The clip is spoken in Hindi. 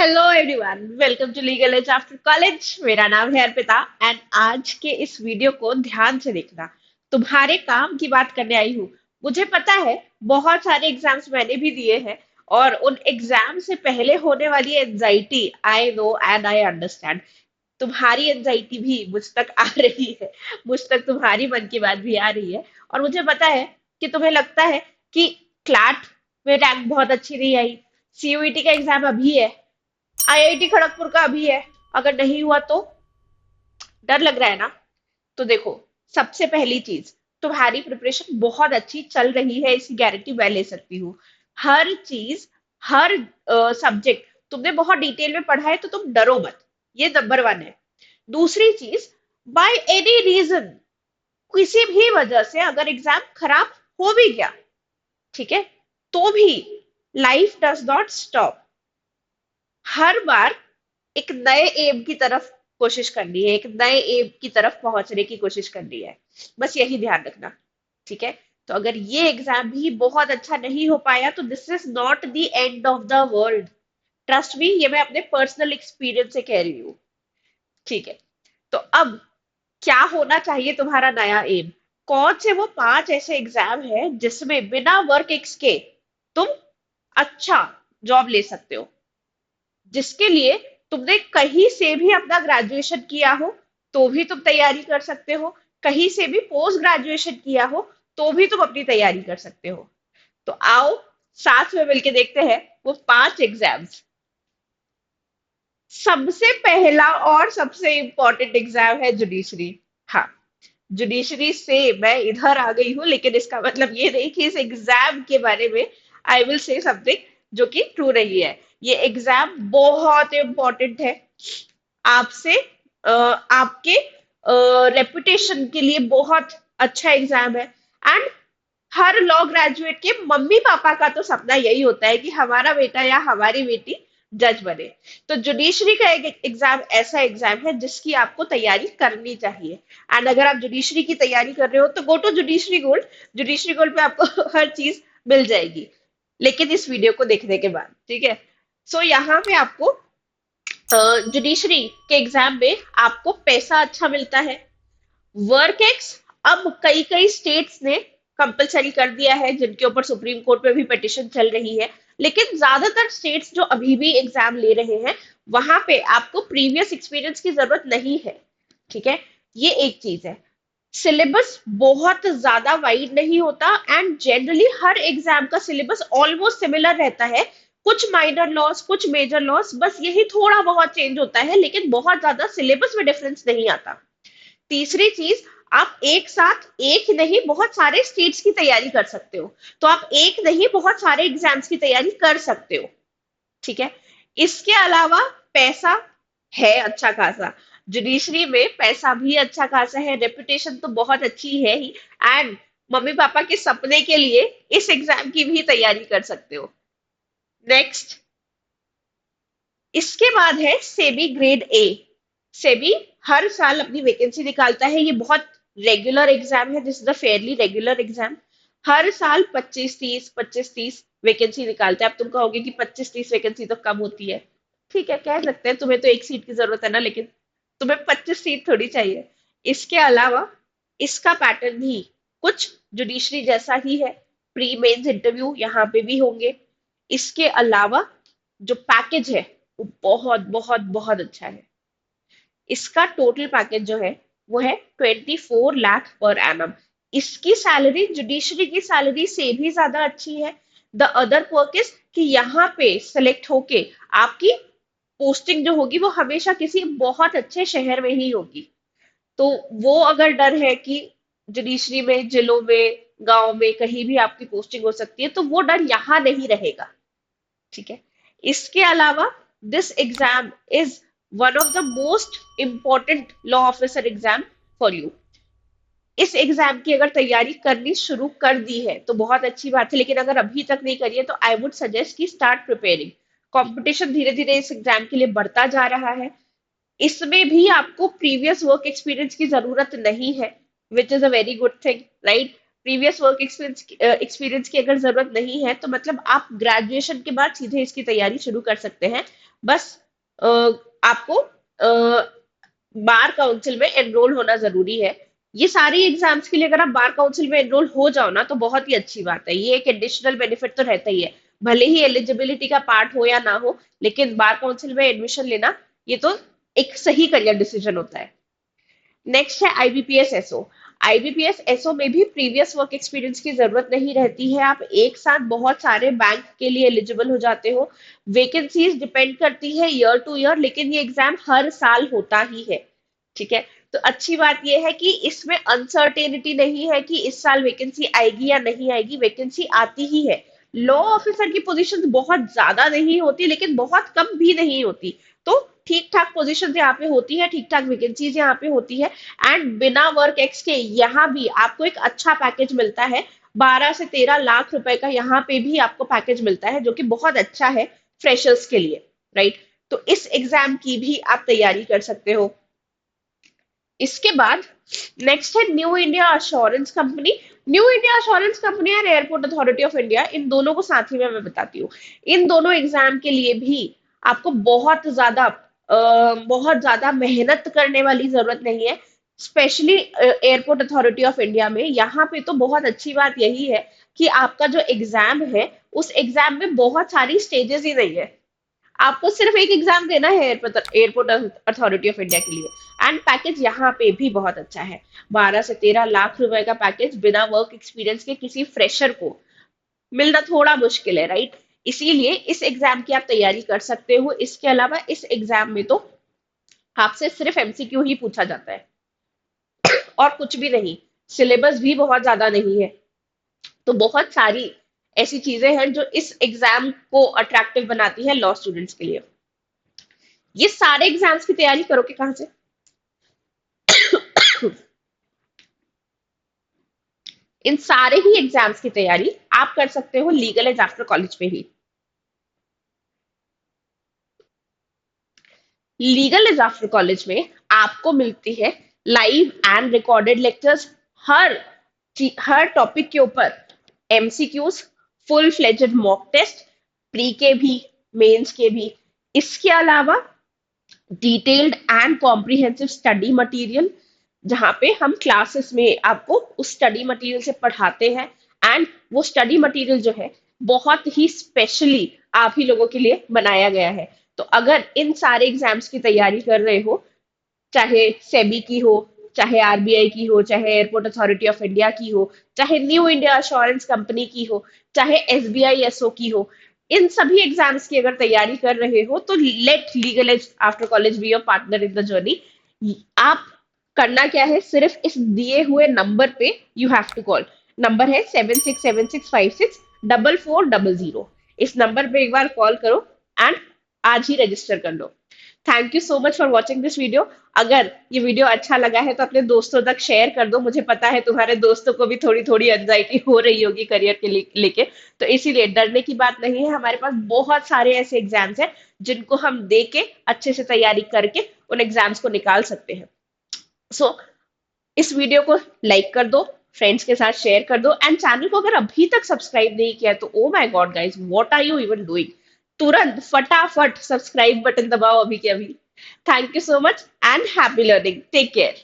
Hello everyone, welcome to Legal Edge after college. मेरा नाम है अर्पिता एंड आज के इस वीडियो को ध्यान से देखना। तुम्हारे काम की बात करने आई हूँ। मुझे पता है बहुत सारे एग्जाम्स मैंने भी दिए हैं और उन एग्जाम से पहले होने वाली anxiety I know and I understand. तुम्हारी एंजाइटी भी मुझ तक आ रही है। मुझ तक तुम्हारी मन की बात भी आ रही है और मुझे पता है कि तुम्हें लगता है कि क्लैट में रैंक बहुत अच्छी नहीं आई। सीयूईटी का एग्जाम अभी है, आईआईटी खड़गपुर का अभी है। अगर नहीं हुआ तो डर लग रहा है ना। तो देखो, सबसे पहली चीज, तुम्हारी प्रिपरेशन बहुत अच्छी चल रही है, इसकी गारंटी मैं ले सकती हूँ। हर चीज, हर सब्जेक्ट तुमने बहुत डिटेल में पढ़ा है, तो तुम डरो मत। ये नंबर वन है। दूसरी चीज, बाय एनी रीजन, किसी भी वजह से अगर एग्जाम खराब हो भी गया, ठीक है, तो भी लाइफ डज नॉट स्टॉप। हर बार एक नए एम की तरफ कोशिश करनी है, एक नए एम की तरफ पहुंचने की कोशिश करनी है। बस यही ध्यान रखना, ठीक है। तो अगर ये एग्जाम भी बहुत अच्छा नहीं हो पाया तो this is not the end of the world. Trust me, ये मैं अपने पर्सनल एक्सपीरियंस से कह रही हूँ, ठीक है। तो अब क्या होना चाहिए तुम्हारा नया एम? कौन से वो 5 ऐसे एग्जाम है जिसमें बिना वर्क एक्स के तुम अच्छा जॉब ले सकते हो, जिसके लिए तुमने कहीं से भी अपना ग्रेजुएशन किया हो तो भी तुम तैयारी कर सकते हो, कहीं से भी पोस्ट ग्रेजुएशन किया हो तो भी तुम अपनी तैयारी कर सकते हो। तो आओ साथ में मिलके देखते हैं वो 5 एग्जाम्स। सबसे पहला और सबसे इंपॉर्टेंट एग्जाम है जुडिशरी। हाँ, जुडिशरी से मैं इधर आ गई हूँ, लेकिन इसका मतलब ये नहीं कि इस एग्जाम के बारे में आई विल से समथिंग जो कि ट्रू नहीं है। ये एग्जाम बहुत इंपॉर्टेंट है आपसे, आपके रेपुटेशन के लिए बहुत अच्छा एग्जाम है। एंड हर लॉ ग्रेजुएट के मम्मी पापा का तो सपना यही होता है कि हमारा बेटा या हमारी बेटी जज बने। तो जुडिशरी का एक एग्जाम ऐसा एग्जाम है जिसकी आपको तैयारी करनी चाहिए। एंड अगर आप जुडिशरी की तैयारी कर रहे हो तो go to Judiciary Gold. Judiciary Gold पे आपको हर चीज मिल जाएगी, लेकिन इस वीडियो को देखने के बाद, ठीक है। सो यहाँ पे आपको जुडिशरी के एग्जाम में आपको पैसा अच्छा मिलता है। वर्क एक्स अब कई कई स्टेट्स ने कंपलसरी कर दिया है, जिनके ऊपर सुप्रीम कोर्ट में भी पिटिशन चल रही है। लेकिन ज्यादातर स्टेट्स जो अभी भी एग्जाम ले रहे हैं, वहां पे आपको प्रीवियस एक्सपीरियंस की जरूरत नहीं है, ठीक है। ये एक चीज है। सिलेबस बहुत ज्यादा वाइड नहीं होता एंड जनरली हर एग्जाम का सिलेबस ऑलमोस्ट सिमिलर रहता है। कुछ माइनर लॉस, कुछ मेजर लॉस, बस यही थोड़ा बहुत चेंज होता है, लेकिन बहुत ज्यादा सिलेबस में डिफरेंस नहीं आता। तीसरी चीज, आप एक साथ एक नहीं बहुत सारे स्टेट्स की तैयारी कर सकते हो। तो आप एक नहीं बहुत सारे एग्जाम्स की तैयारी कर सकते हो, ठीक है। इसके अलावा पैसा है अच्छा खासा। जुडिशरी में पैसा भी अच्छा खासा है, रेपुटेशन तो बहुत अच्छी है ही। एंड मम्मी पापा के सपने के लिए इस एग्जाम की भी तैयारी कर सकते हो। नेक्स्ट, इसके बाद है सेबी ग्रेड ए। सेबी हर साल अपनी वैकेंसी निकालता है, ये बहुत रेगुलर एग्जाम है, this is a fairly regular exam. हर साल 25-30 वैकेंसी निकालता है। अब तुम कहोगे कि 25-30 वैकेंसी तो कम होती है। ठीक है, कह सकते हैं, तुम्हें तो एक सीट की जरूरत है ना, लेकिन तुम्हें 25 सीट थोड़ी चाहिए। इसके अलावा इसका पैटर्न भी कुछ जुडिशरी जैसा ही है। प्री मेंस इंटरव्यू यहाँ पे भी होंगे। इसके अलावा जो पैकेज है वो बहुत बहुत बहुत अच्छा है। इसका टोटल पैकेज जो है वो है 24 लाख पर एनम। इसकी सैलरी जुडिशरी की सैलरी से भी ज्यादा अच्छी है। द अदर पर्क इज कि यहाँ पे सेलेक्ट होके आपकी पोस्टिंग जो होगी वो हमेशा किसी बहुत अच्छे शहर में ही होगी। तो वो अगर डर है कि जुडिशरी में जिलों में गांव में कहीं भी आपकी पोस्टिंग हो सकती है, तो वो डर यहाँ नहीं रहेगा, ठीक है। इसके अलावा this exam is one of the most important law officer exam for you. इस एग्जाम की अगर तैयारी करनी शुरू कर दी है तो बहुत अच्छी बात है, लेकिन अगर अभी तक नहीं करी है तो आई वुड सजेस्ट कि स्टार्ट प्रिपेयरिंग। कंपटीशन धीरे धीरे इस एग्जाम के लिए बढ़ता जा रहा है। इसमें भी आपको प्रीवियस वर्क एक्सपीरियंस की जरूरत नहीं है, which is a very good thing, right. Previous work experience की अगर जरूरत नहीं है तो मतलब आप ग्रेजुएशन के बाद सीधे इसकी तैयारी शुरू कर सकते हैं। बस अ, आपको बार काउंसिल में एनरोल होना जरूरी है। ये सारी एग्जाम्स के लिए अगर आप बार काउंसिल में एनरोल हो जाओ ना तो बहुत ही अच्छी बात है। ये एक एडिशनल बेनिफिट तो रहता ही है, भले ही एलिजिबिलिटी का पार्ट हो या ना हो, लेकिन बार काउंसिल में एडमिशन लेना ये तो एक सही करियर डिसीजन होता है। नेक्स्ट है आईबीपीएस एसओ। आईबीपीएस एसओ में भी प्रीवियस वर्क एक्सपीरियंस की जरूरत नहीं रहती है, आप एक साथ बहुत सारे बैंक के लिए एलिजिबल हो जाते हो। वैकेंसीज डिपेंड करती है ईयर टू ईयर, लेकिन ये एग्जाम हर साल होता ही है। ठीक है, तो अच्छी बात यह है कि इसमें अनसर्टेनिटी नहीं है कि इस साल वैकेंसी आएगी या नहीं आएगी, वैकेंसी आती ही है। लॉ ऑफिसर की पोजीशन बहुत ज्यादा नहीं होती लेकिन बहुत कम भी नहीं होती, तो ठीक ठाक पोजीशन यहाँ पे होती है, ठीक ठाक वैकेंसीज यहाँ पे होती है। एंड बिना वर्क एक्स के यहाँ भी आपको एक अच्छा पैकेज मिलता है, 12 से 13 लाख रुपए का यहाँ पे भी आपको पैकेज मिलता है, जो कि बहुत अच्छा है फ्रेशर्स के लिए। राइट, तो इस एग्जाम की भी आप तैयारी कर सकते हो। इसके बाद नेक्स्ट है new India assurance company. New India assurance company और एयरपोर्ट अथॉरिटी ऑफ इंडिया, इन दोनों को साथ ही में मैं बताती हूँ। इन दोनों एग्जाम के लिए भी आपको बहुत ज्यादा मेहनत करने वाली जरूरत नहीं है। Specially airport authority of India में यहाँ पे तो बहुत अच्छी बात यही है कि आपका जो एग्जाम है उस एग्जाम में बहुत सारी स्टेजेस ही नहीं है। आपको सिर्फ एक एग्जाम देना है एयरपोर्ट अथॉरिटी ऑफ इंडिया के लिए। एंड पैकेज यहाँ पे भी बहुत अच्छा है, 12 से 13 लाख रुपए का पैकेज बिना वर्क एक्सपीरियंस के किसी फ्रेशर को मिलना थोड़ा मुश्किल है। राइट, इसीलिए इस एग्जाम की आप तैयारी कर सकते हो। इसके अलावा इस एग्जाम में तो आपसे सिर्फ एमसीक्यू ही पूछा जाता है और कुछ भी नहीं, सिलेबस भी बहुत ज्यादा नहीं है। तो बहुत सारी ऐसी चीजें हैं जो इस एग्जाम को अट्रैक्टिव बनाती है लॉ स्टूडेंट्स के लिए। ये सारे एग्जाम्स की तैयारी करोगे कहाँ से? इन सारे ही एग्जाम्स की तैयारी आप कर सकते हो लीगल एज आफ्टर कॉलेज में ही। लीगल एज आफ्टर कॉलेज में आपको मिलती है लाइव एंड रिकॉर्डेड लेक्चर्स, हर हर टॉपिक के ऊपर MCQs, full fledged mock test, pre के भी, मेंस के भी। इसके अलावा detailed and comprehensive study material, जहाँ पे हम क्लासेस में आपको उस स्टडी मटेरियल से पढ़ाते हैं। एंड वो स्टडी मटेरियल जो है बहुत ही स्पेशली आप ही लोगों के लिए बनाया गया है। तो अगर इन सारे एग्जाम्स की तैयारी कर रहे हो, चाहे सेबी की हो, चाहे आरबीआई की हो, चाहे एयरपोर्ट अथॉरिटी ऑफ इंडिया की हो, चाहे न्यू इंडिया अश्योरेंस कंपनी की हो, चाहे एसबीआई एसओ की हो, इन सभी एग्जाम्स की अगर तैयारी कर रहे हो तो let Legal Edge after college be your partner in the journey. आप करना क्या है, सिर्फ इस दिए हुए नंबर पे you have to call. Number है 7676564400। इस नंबर पे एक बार कॉल करो एंड आज ही रजिस्टर कर लो। Thank you so much for watching this video. अगर ये वीडियो अच्छा लगा है तो अपने दोस्तों तक शेयर कर दो, मुझे पता है तुम्हारे दोस्तों को भी थोड़ी थोड़ी एंजाइटी हो रही होगी करियर के लेके। तो इसीलिए डरने की बात नहीं है, हमारे पास बहुत सारे ऐसे एग्जाम्स हैं जिनको हम दे के अच्छे से तैयारी करके उन एग्जाम्स को निकाल सकते हैं। सो इस वीडियो को लाइक कर दो, फ्रेंड्स के साथ शेयर कर दो, एंड चैनल को अगर अभी तक सब्सक्राइब नहीं किया तो oh my god guys, what are you even doing? तुरंत फटाफट सब्सक्राइब बटन दबाओ अभी के अभी। Thank you so much and happy learning, take care.